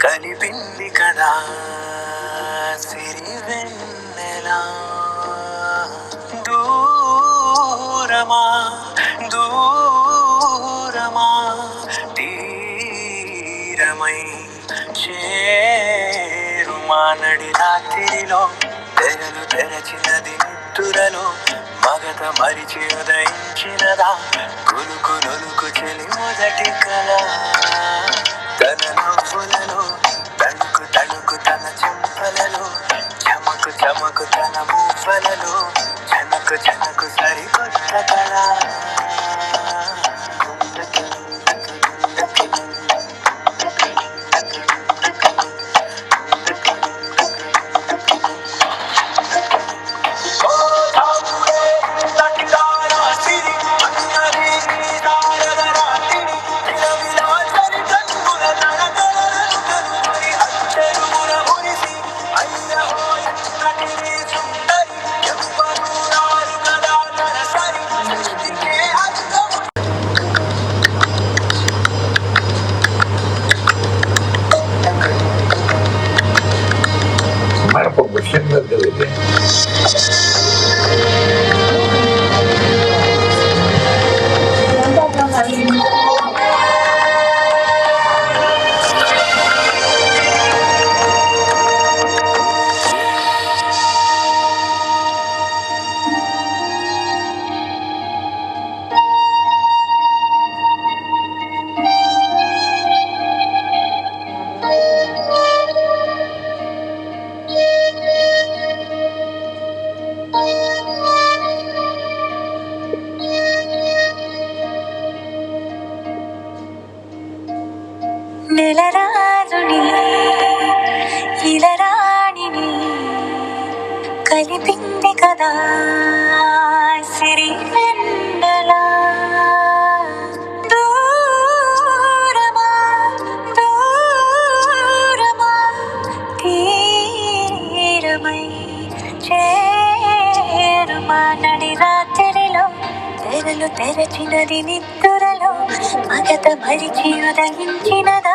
కలిపింది కదా సిరి వెన్నెలా. దూరమా దూరమా తీరమై చేరుమా నడి రాత్రిలో తెరలు తెరచినది నిద్దురలో మగత మరిచి ఉదయించినదా కులుకు నొలుకు చెలి మొదటి కళ. తన నవ్వులలో తణుకు తణుకు తన చెంపలలో చమకు చమకు తన మువ్వలలో చనకు చనకు సరికొత్త కళ. నెలరాజుని ఇలరాణిని కలిపింది కదా సిరి వెన్నెలా. దూరమా దూరమా తీరమై చేరుమా నడి రాత్రిలో తెరలు తెరచినది నిద్దురలో మగత మరిచి ఉదయించినదా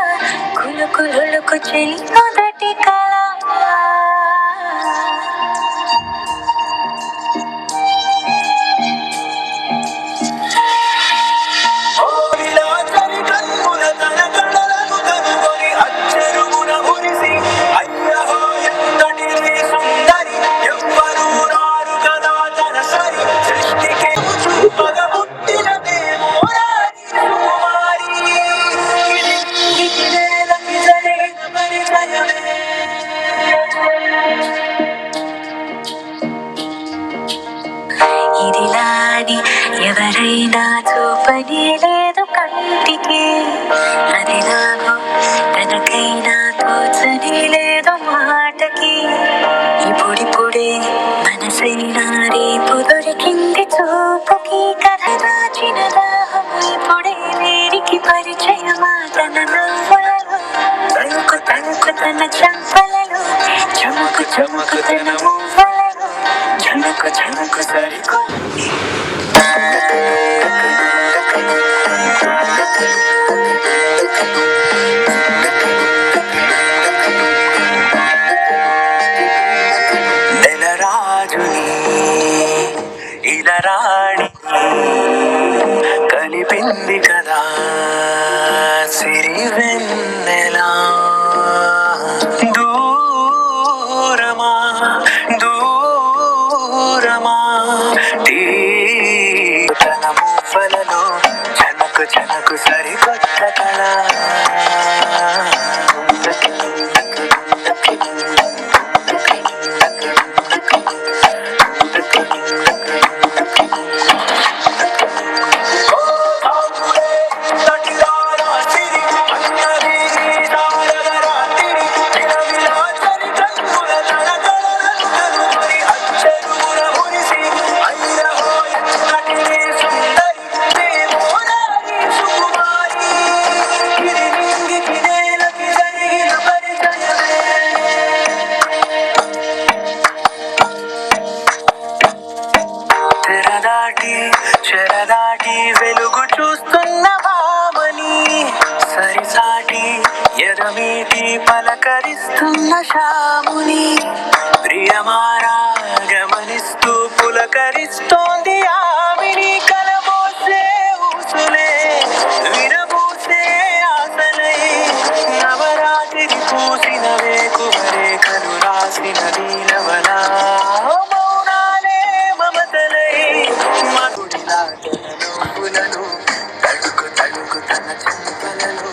కులుకు లొలుకు చెలి మొదటి కళ. ఇదిలాని ఎవరైనా చూపని లేదు కంటికి, అదిలాగో తనకైనా తోచని లేదు మాటకి. ఇప్పుడిప్పుడే మనసైనా రేపు దొరికింది చూపుకి. కథ రాచిన దాహము ఇప్పుడే వేరికి పరిచయమా తన నవ్వులలో తణుకు తణుకు తన చెంపలలో చమకు చమకు తన మువ్వలలో చనకు చనకు సరికొ. నెలరాజుని ఇలరాణి కలిపింది కదా సిరి వెన్నెలా. దూరమా దూరమా ఎదమీటి పలకరిస్తున్న శాముని ప్రియమారా గమనిస్తూ పులకరిస్తోంది ఆవిని కలబోసే ఊసులే విరబూసే ఆశలై నవరాత్రి పూసిన వేకువరే కను రాసిన నీలవలా మౌనాలే మమతలై మగుడిలాటలను తడుకు తడుకు తన చెంపలలో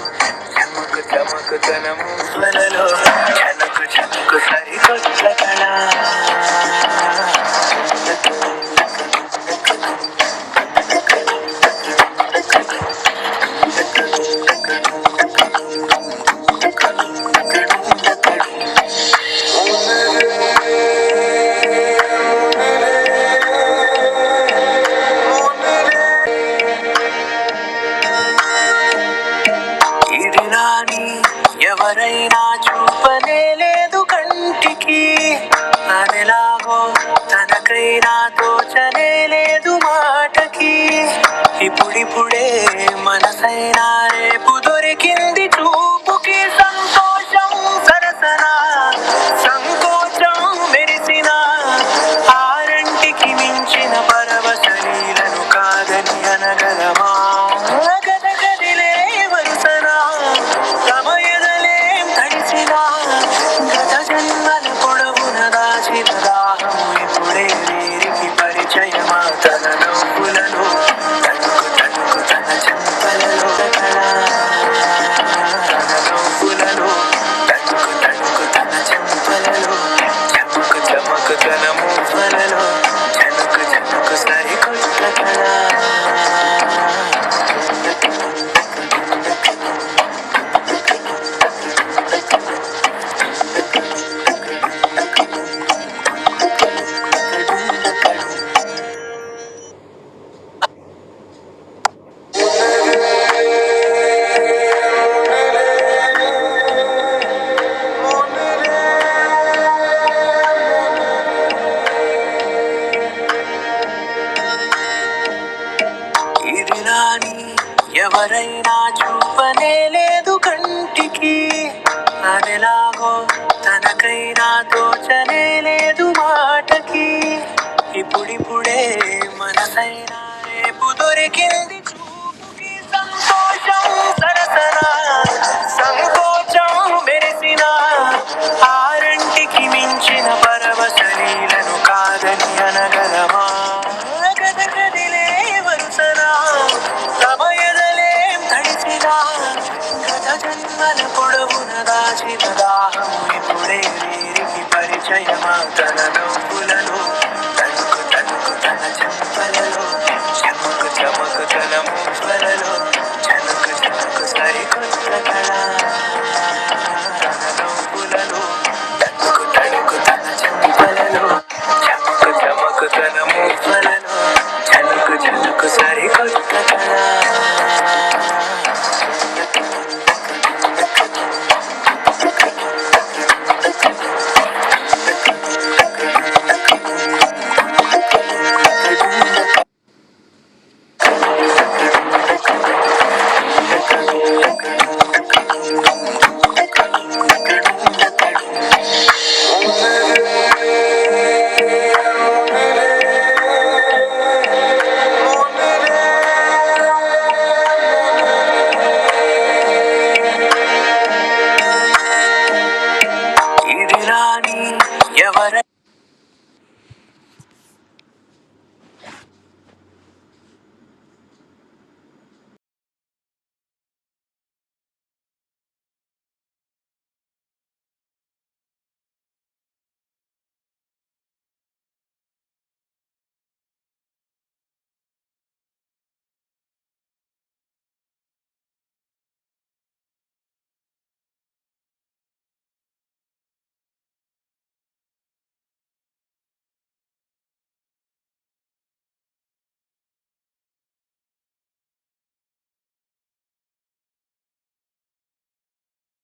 చమకు చమకు తన మూలలో చనుకు చనుకు సరికొత్త కళ ఇది నాని ఎవరైనా చూపనే లేదు కంటికి అదెలాగో తనకైనా తోచనే లేదు మాటకి ఇప్పుడిప్పుడే మనసైనా రేపు దొరికింది చూపుకి సంతోషం సరసన సంకోచం మెరిసిన ఆరంటికి మించిన పరవశలీలను కాదని అనగలమా గదగదిలే వరుసనా తమ ఎదలేం తడిసినా గత జన్మల పొడవున దాచిన దాహము ఇప్పుడే వీరికి పరిచయమా తన నవ్వులను తడుకు తడుకు తన చెంపలలో కళ తన నవ్వులను తడుకు తడుకు తన చెంపలలో చమకు చమకు తన మూవలలో చనుకు చనుకు సరికొత్త కళ ఇది నాని ఎవరైనా చూపనే లేదు కంటికి అదెలాగో తనకైనా తోచనే లేదు మాటకి ఇప్పుడిప్పుడే మనసైనా రేపు దొరికింది చూపుకి సంతోషం సరసన సంకోచం మెరిసిన ఆరంటికి మించిన పరవశలీలను కాదని అనగలమా గదగదిలే వరుసనా తమ ఎదలేం తడిసినా గత జన్మల పొడవున దాచిన దాహము ఇప్పుడే వీరికి పరిచయమా తనలో